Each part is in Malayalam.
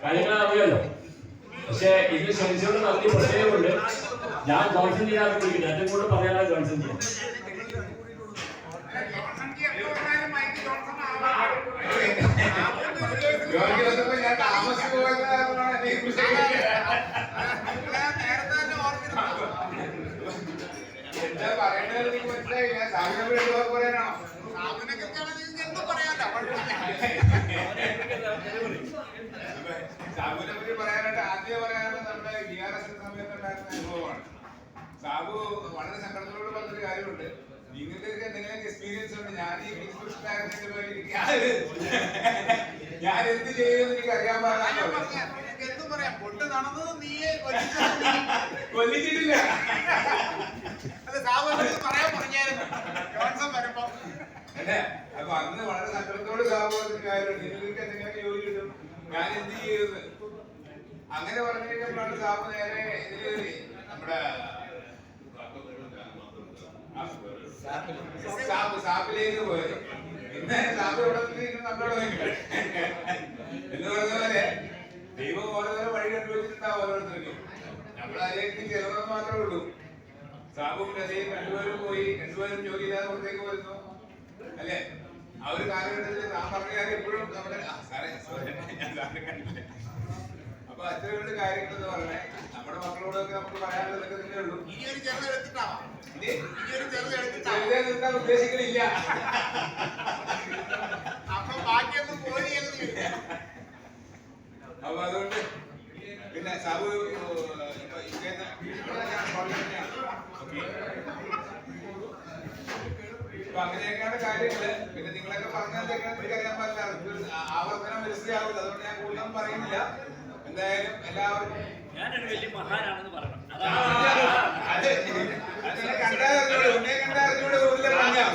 കാര്യങ്ങളറിയാലോ. പക്ഷെ ഇത് ക്ഷണിച്ചുകൊണ്ട് നന്ദി പ്രത്യേകമുണ്ട്. ഞാൻ ജോൺസൺ ചെയ്യാൻ വിളിക്കുന്നത് എന്റെ കൂടെ പറയാനാണ് ജോൺസൺ ചെയ്യാൻ. എന്താ പറയേണ്ടത് എനിക്ക് മനസ്സിലായില്ല. സാബിനെ പറയാനാണോ? സാബുവിനെ പറ്റി പറയാനായിട്ട് ആദ്യം പറയാനുള്ളത് നമ്മുടെ DRS സമയത്തുണ്ടായിരുന്ന അനുഭവമാണ്. സാബു വളരെ സങ്കടത്തോട് പറഞ്ഞൊരു കാര്യമുണ്ട്. നിങ്ങൾക്ക് എന്തെങ്കിലും എക്സ്പീരിയൻസ് ഉണ്ട്? ഞാൻ ഈ ഞാൻ എന്ത് ചെയ്യുമെന്ന് എനിക്ക് അറിയാൻ പാടില്ല. കൊല്ലിച്ചിട്ടില്ല. അല്ലേ? അപ്പൊ അന്ന് വളരെ സങ്കടത്തോട് സാബു കാര്യമുണ്ട്. നിങ്ങൾക്ക് എന്തെങ്കിലും ജോലി കിട്ടും, ഞാൻ എന്ത് ചെയ്യുന്നത് അങ്ങനെ പറഞ്ഞു കഴിഞ്ഞപ്പോഴാണ് സാബു നേരെ ഇതില് നമ്മുടെ സാബിലേക്ക് പോയത്. പിന്നെ സാബു ഇവിടെ നമ്മളോട് എന്ന് പറഞ്ഞ പോലെ ദൈവം ഓരോരോ വഴി കണ്ടുവച്ചിട്ടുണ്ടാവും ഓരോരുത്തർക്കും. നമ്മളതിലേക്ക് ചെലവെന്ന് മാത്രമേ ഉള്ളൂ. സാബുവും രസയും രണ്ടുപേരും പോയി, രണ്ടുപേരും ജോലി ഇല്ലാതെ പുറത്തേക്ക് വരുന്നു അല്ലേ? ആ ഒരു കാലഘട്ടത്തിൽ താൻ പറഞ്ഞ കാര്യം എപ്പോഴും നമ്മുടെ അപ്പൊ അത്തരമുള്ള കാര്യങ്ങൾ എന്ന് പറഞ്ഞാൽ നമ്മുടെ മക്കളോടൊക്കെ നമുക്ക് പറയാനുള്ളതൊക്കെ തന്നെ ഉള്ളൂ. നിർത്താൻ ഉദ്ദേശിക്കുന്നില്ല. അപ്പൊ അതുകൊണ്ട് പിന്നെ സാബു അപ്പൊ അങ്ങനെയൊക്കെയാണ് കാര്യങ്ങള്. പിന്നെ നിങ്ങളൊക്കെ പറഞ്ഞെന്തൊക്കെയാണ് എനിക്കറിയാൻ പാടില്ല, ആവർത്തനം മനസ്സിലാവില്ല. അതുകൊണ്ട് ഞാൻ കൂടുതലും പറയുന്നില്ല. എന്തായാലും എല്ലാവർക്കും ഞാനൊരു വലിയ മഹാനാണെന്ന് പറയണം. കണ്ടറിഞ്ഞൂടെ ഉന്നെ കണ്ടറിഞ്ഞൂടെ കൂടുതൽ പറഞ്ഞാൽ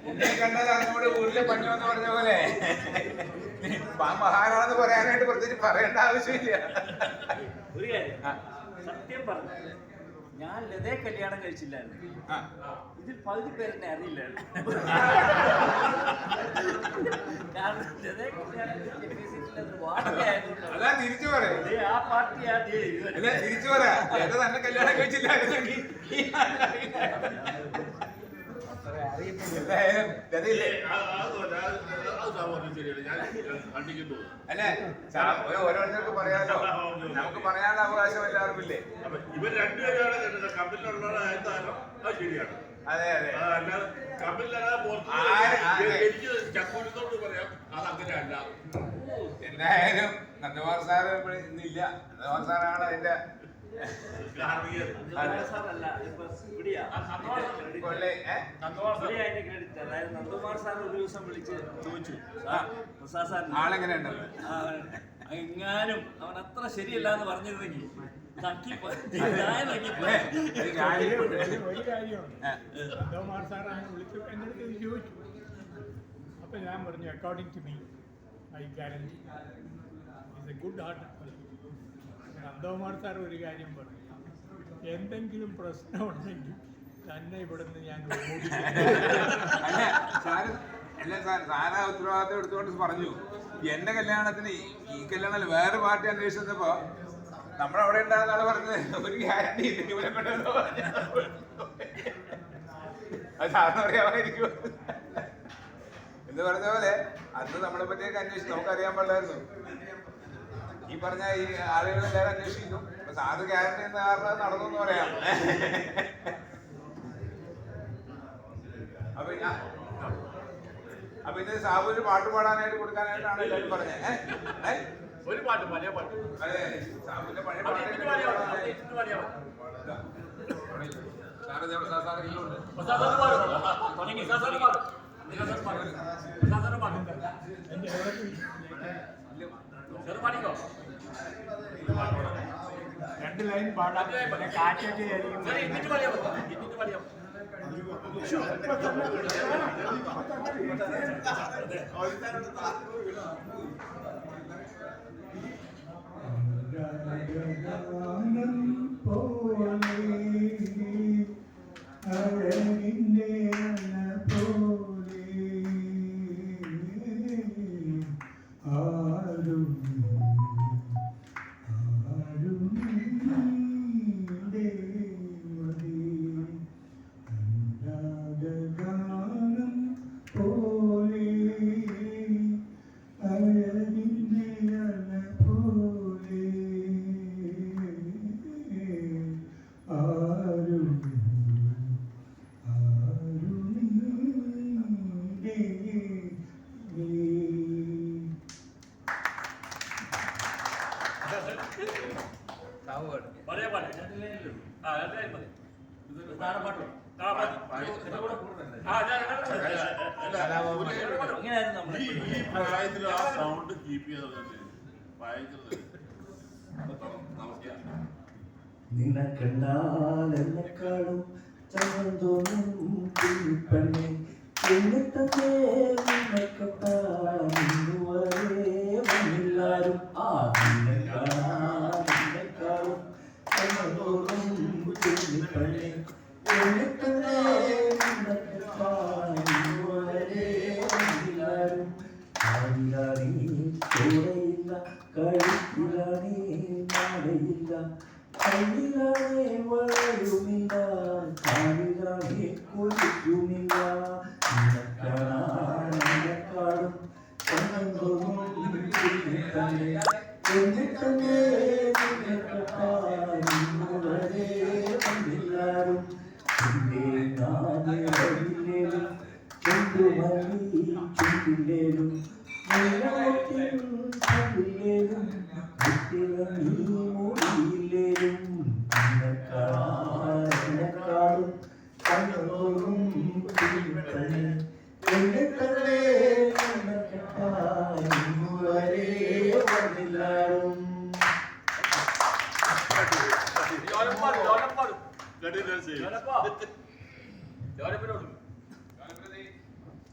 ഉന്നെ കണ്ടത് അങ്ങോട്ട് ഊരിലെ പഞ്ഞു എന്ന് പറഞ്ഞ പോലെ മഹാനാണെന്ന് പറയാനായിട്ട് പ്രത്യേകിച്ച് പറയേണ്ട ആവശ്യമില്ല. ഒരു കാര്യം സത്യം പറഞ്ഞു, ഞാൻ ലതയെ കല്യാണം കഴിച്ചില്ലായിരുന്നു. ഇതിൽ പകുതി പേരെന്നെ അറിയില്ലായിരുന്നു. കാരണം ലതയെ കല്യാണം അതാ തിരിച്ചു പറയാം. ആ പാർട്ടി തിരിച്ചു പറയാ തന്നെ കല്യാണം കഴിച്ചില്ലായിരുന്നെങ്കിൽ അല്ലെ ഓരോരുത്തർക്ക് പറയാലോ. നമുക്ക് പറയാനുള്ള അവകാശം എല്ലാവർക്കും ഇല്ലേ? ഇവർ രണ്ടുപേരാണ് കമ്പനിയിലുള്ളതായിരുന്നാലും അത് ശരിയാണ്. അതെ അതെ. എനിക്ക് ചക്കൂരിനോട് പറയാം അത് അങ്ങനെ അല്ല. എന്തായാലും നന്ദകുമാർ സാറ് ഇന്നില്ല. നന്ദകുമാർ സാറാണ് അതിന്റെ നന്ദകുമാർ സാർ ഒരു ദിവസം വിളിച്ച് ചോദിച്ചു, പ്രസാദ് സാർ ആളെങ്ങനെയുണ്ട്, എങ്ങാനും അവൻ അത്ര ശരിയല്ല എന്ന് പറഞ്ഞിരുന്നെങ്കിൽ ഒരു കാര്യമുണ്ട്. നന്ദകുമാർ സാറാണ് വിളിച്ചു എൻ്റെ അടുത്ത് ചോദിച്ചു. അപ്പം ഞാൻ പറഞ്ഞു, according to me I guarantee is a good heart. Nandakumar sir ഒരു കാര്യം പറഞ്ഞു, എന്തെങ്കിലും പ്രശ്നമുണ്ടെങ്കിൽ തന്നെ ഇവിടുന്ന് ഞാൻ സാറാ ഉത്തരവാദിത്തം എടുത്തുകൊണ്ട് പറഞ്ഞു. എന്റെ കല്യാണത്തിന് ഈ കല്യാണം വേറെ പാർട്ടി അന്വേഷിച്ചപ്പോ നമ്മളവിടെ ഉണ്ടാകുന്ന ആള് പറഞ്ഞത് ഒരു ഗ്യാരണ്ടി ഇല്ല ഇവിടെ കൊണ്ടുവന്നോ അത് സാറിന് അറിയാമായിരിക്കും എന്ന് പറഞ്ഞ പോലെ അന്ന് നമ്മളെ പറ്റിയൊക്കെ അന്വേഷിച്ചു. നമുക്കറിയാൻ പാടില്ലായിരുന്നു. ഈ പറഞ്ഞ ഈ ആളുകളെല്ലാവരും അന്വേഷിക്കും. അപ്പൊ സാറ് ഗ്യാരണ്ടി എന്ന കാരണം നടന്നു എന്ന് പറയാം. അപ്പൊ ഇത് സാബു ഒരു പാട്ട് പാടാനായിട്ട് കൊടുക്കാനായിട്ടാണ് എല്ലാവരും പറഞ്ഞത്. ഒരു പാട്ട് പഴയ പാട്ട്. അതെ, സാബുവിന്റെ പഴയ പാട്ട് രണ്ട് ലൈൻ പാടാം. കാറ്റൊക്കെ അഴകിൻ്റെ അല പോലെ ആരും ഗാനം പോലെ അഴകിൻ്റെ അല പോലെ ആരും പറയാ പാടില്ല ആ രണ്ടായി മതി നാടൻ പാട്ടോ ആ മതി അങ്ങനെയായിരുന്നു നമ്മൾ ഈ പ്രായത്തിൽ ആ സൗണ്ട് കീപ്പ് ചെയ്തത് ഭയങ്കര നമസ്കാരം. നിന്നെ കണ്ടാൽ എന്നെക്കാളും ചന്തം തോന്നും കുഞ്ഞിപ്പെണ്ണെ എന്നിട്ടേ നിന്നെ കെട്ടാൻ ഇന്നുവരെ വന്നില്ലാരും ആ നിന്നെ കാണാൻ എന്നെക്കാളും ചന്തം തോന്നും കുഞ്ഞിപ്പെണ്ണെ എന്നിട്ടേ നിന്നെ കെട്ടാൻ ഇന്നുവരെ വന്നില്ലാരും ആയിരാണി കൂടെയില്ല കഴിക്കിലാണി നാടയില്ല കയ്യിലാണേ വളരുമില്ല കാലിലാണേ കുളിക്കുമില്ല നിന്നെക്കാളും തന്നെ എന്നിട്ടേ നിന്നെക്കാരെ വന്നില്ലാരും എന്റെ നാടിലേലും ചുണ്ടുമല്ലി ചുണ്ടിലേലും നീളത്തിൽ ചുണ്ടിലേലും മുട്ടിലീ മൂടിയില്ലേലും എന്നെക്കാളും കണ്ണോറും തന്നെ എന്നിട്ടേ വരെ വന്നില്ലാരും കണ്ടില്ല ജോലപ്പനോട്